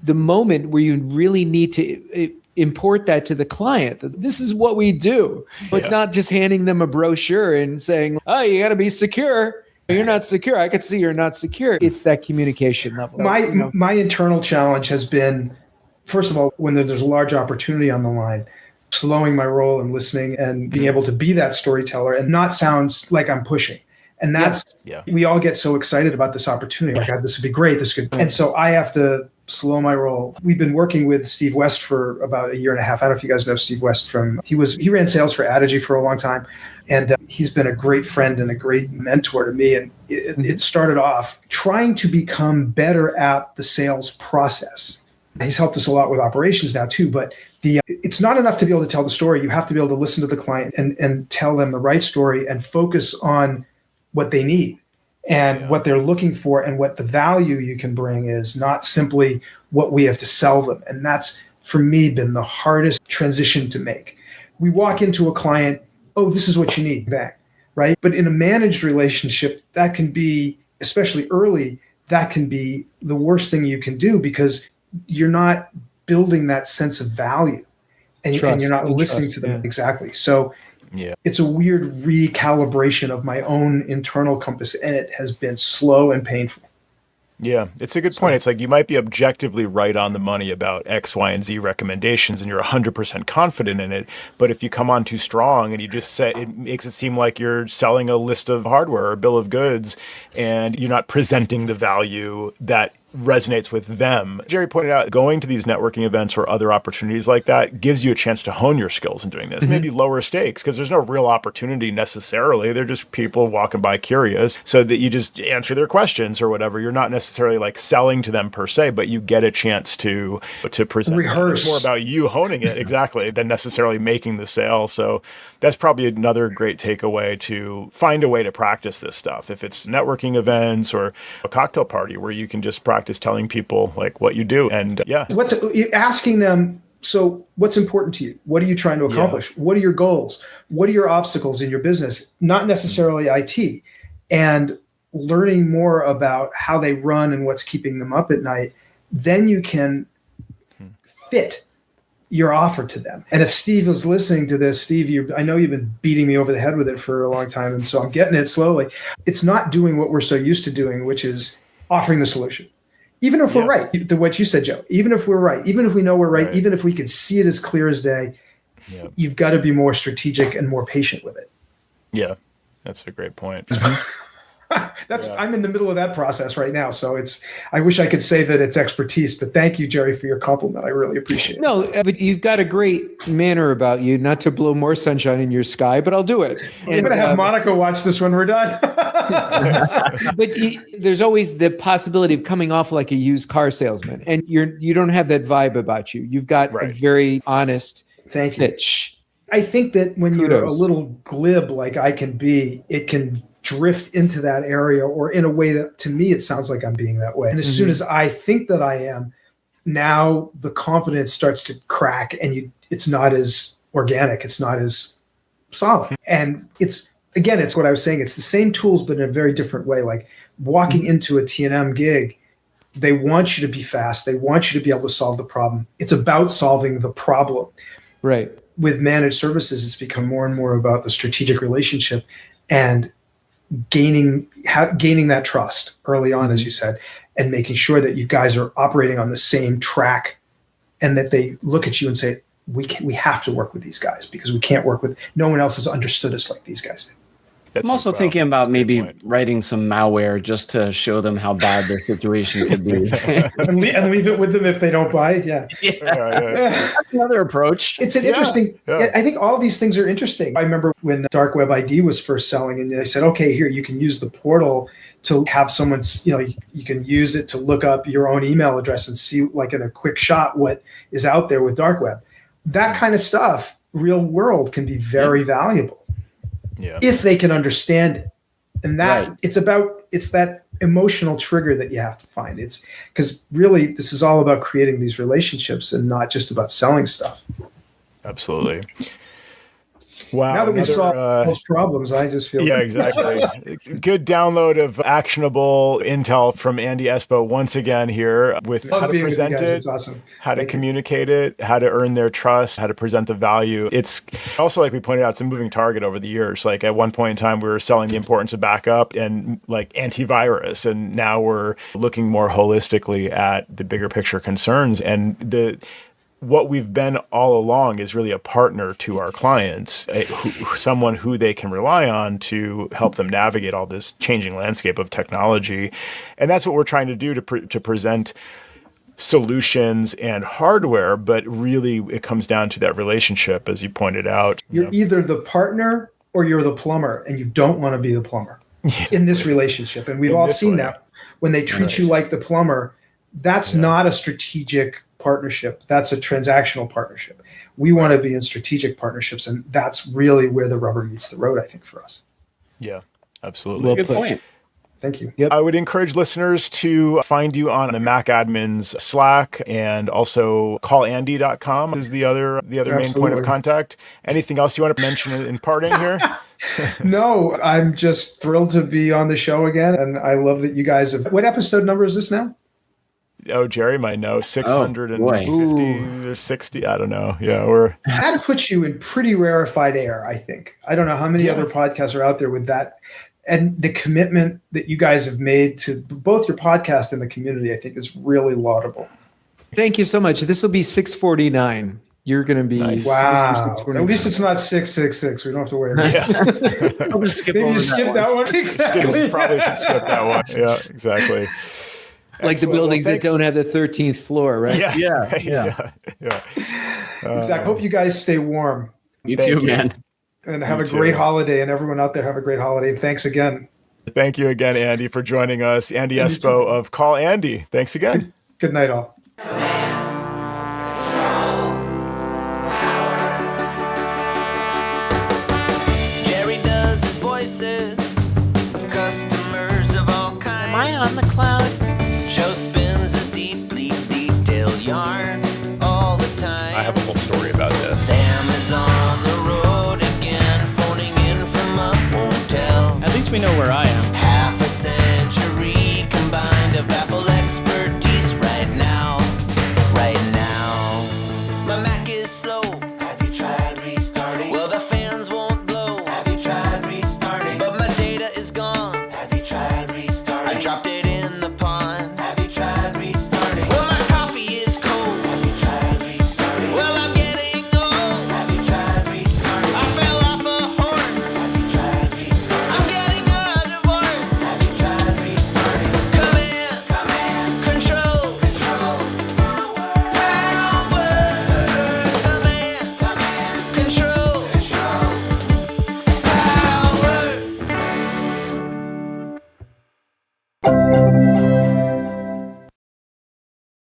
moment where you really need to import that to the client. This is what we do. It's not just handing them a brochure and saying, oh, you got to be secure. You're not secure. I could see you're not secure. It's that communication level. My internal challenge has been, first of all, when there's a large opportunity on the line, slowing my roll and listening and being able to be that storyteller and not sound like I'm pushing. And that's, we all get so excited about this opportunity. Like, this would be great. This could, and so I have to slow my roll. We've been working with Steve West for about a year and a half. I don't know if you guys know Steve West he ran sales for Adigy for a long time. And he's been a great friend and a great mentor to me. And it started off trying to become better at the sales process. He's helped us a lot with operations now too, but it's not enough to be able to tell the story. You have to be able to listen to the client and tell them the right story and focus on what they need and what they're looking for and what the value you can bring is, not simply what we have to sell them. And that's, for me, been the hardest transition to make. We walk into a client, oh, this is what you need, bang, right? But in a managed relationship, that can be, especially early, that can be the worst thing you can do because you're not building that sense of value and you're not listening to them. Exactly. So it's a weird recalibration of my own internal compass, and it has been slow and painful. Yeah, it's a good point. It's like you might be objectively right on the money about X, Y, and Z recommendations, and you're 100% confident in it. But if you come on too strong and you just say, it makes it seem like you're selling a list of hardware or bill of goods, and you're not presenting the value that resonates with them. Jerry pointed out going to these networking events or other opportunities like that gives you a chance to hone your skills in doing this. Maybe lower stakes because there's no real opportunity necessarily. They're just people walking by curious so that you just answer their questions or whatever. You're not necessarily like selling to them per se, but you get a chance to present. Rehearse. It's more about you honing it exactly than necessarily making the sale. So that's probably another great takeaway, to find a way to practice this stuff. If it's networking events or a cocktail party where you can just practice telling people like what you do. And you're asking them, so what's important to you? What are you trying to accomplish? What are your goals? What are your obstacles in your business? Not necessarily IT. And learning more about how they run and what's keeping them up at night, then you can fit your offer to them. And if Steve was listening to this, Steve, I know you've been beating me over the head with it for a long time, and so I'm getting it slowly. It's not doing what we're so used to doing, which is offering the solution. Even if we're right, to what you said, Joe, even if we're right, even if we know we're right, even if we can see it as clear as day, you've got to be more strategic and more patient with it. Yeah, that's a great point. I'm in the middle of that process right now. So I wish I could say that it's expertise, but thank you, Jerry, for your compliment. I really appreciate it. No, but you've got a great manner about you, not to blow more sunshine in your sky, but I'll do it. I'm going to have Monica watch this when we're done. But there's always the possibility of coming off like a used car salesman, and you don't have that vibe about you. You've got a very honest pitch. I think that when you're a little glib like I can be, it can drift into that area, or in a way that to me it sounds like I'm being that way. And as soon as I think that I am, now the confidence starts to crack, and it's not as organic, it's not as solid. And it's what I was saying, it's the same tools but in a very different way. Like walking into a T&M gig, they want you to be fast, they want you to be able to solve the problem. It's about solving the problem. Right. With managed services, it's become more and more about the strategic relationship and gaining that trust early on, as you said, and making sure that you guys are operating on the same track, and that they look at you and say, we have to work with these guys because no one else has understood us like these guys do. I'm also thinking about maybe writing some malware just to show them how bad their situation could be. and leave it with them if they don't buy. Yeah. That's another approach. It's an interesting, I think all these things are interesting. I remember when Dark Web ID was first selling, and they said, okay, here, you can use the portal to have someone, you can use it to look up your own email address and see, like in a quick shot, what is out there with Dark Web. That kind of stuff, real world, can be very valuable. Yeah. If they can understand it. And that it's that emotional trigger that you have to find. It's because really this is all about creating these relationships and not just about selling stuff. Absolutely. Wow. Now that we've solved most problems, I just feel exactly. Good download of actionable intel from Andy Espo once again here with how to present it, it's awesome. How to communicate it, how to earn their trust, how to present the value. It's also, like we pointed out, it's a moving target over the years. Like at one point in time, we were selling the importance of backup and like antivirus, and now we're looking more holistically at the bigger picture concerns. And what we've been all along is really a partner to our clients, someone who they can rely on to help them navigate all this changing landscape of technology. And that's what we're trying to do to present solutions and hardware, but really it comes down to that relationship, as you pointed out. You're either the partner or you're the plumber, and you don't want to be the plumber in this relationship. And we've all seen that when they treat you like the plumber, that's not a strategic partnership. That's a transactional partnership. We want to be in strategic partnerships, and that's really where the rubber meets the road, I think, for us. Yeah, absolutely. That's a good point. Thank you. Yep. I would encourage listeners to find you on the Mac Admin's Slack, and also callandy.com is the other main point of contact. Anything else you want to mention in parting here? No, I'm just thrilled to be on the show again, and I love that you guys have. What episode number is this now? Oh, Jerry might know. 650 or 60. I don't know. Yeah, that puts you in pretty rarefied air, I think. I don't know how many other podcasts are out there with that. And the commitment that you guys have made to both your podcast and the community, I think, is really laudable. Thank you so much. This will be 649. You're going to be nice. Wow. At least it's not 666. We don't have to worry about it. I'll just skip Maybe you skip that one. Exactly. Probably should skip that one. Yeah, exactly. Like the buildings that don't have the 13th floor, right? Yeah. Exactly. Hope you guys stay warm. You too, man. And have a great holiday. And everyone out there, have a great holiday. Thanks again. Thank you again, Andy, for joining us. Andy Espo of Call Andy. Thanks again. Good night, all. Jerry does his voices of customers of all kinds. Am I on the cloud? Joe spins his deeply detailed yarns all the time. I have a whole story about this. Sam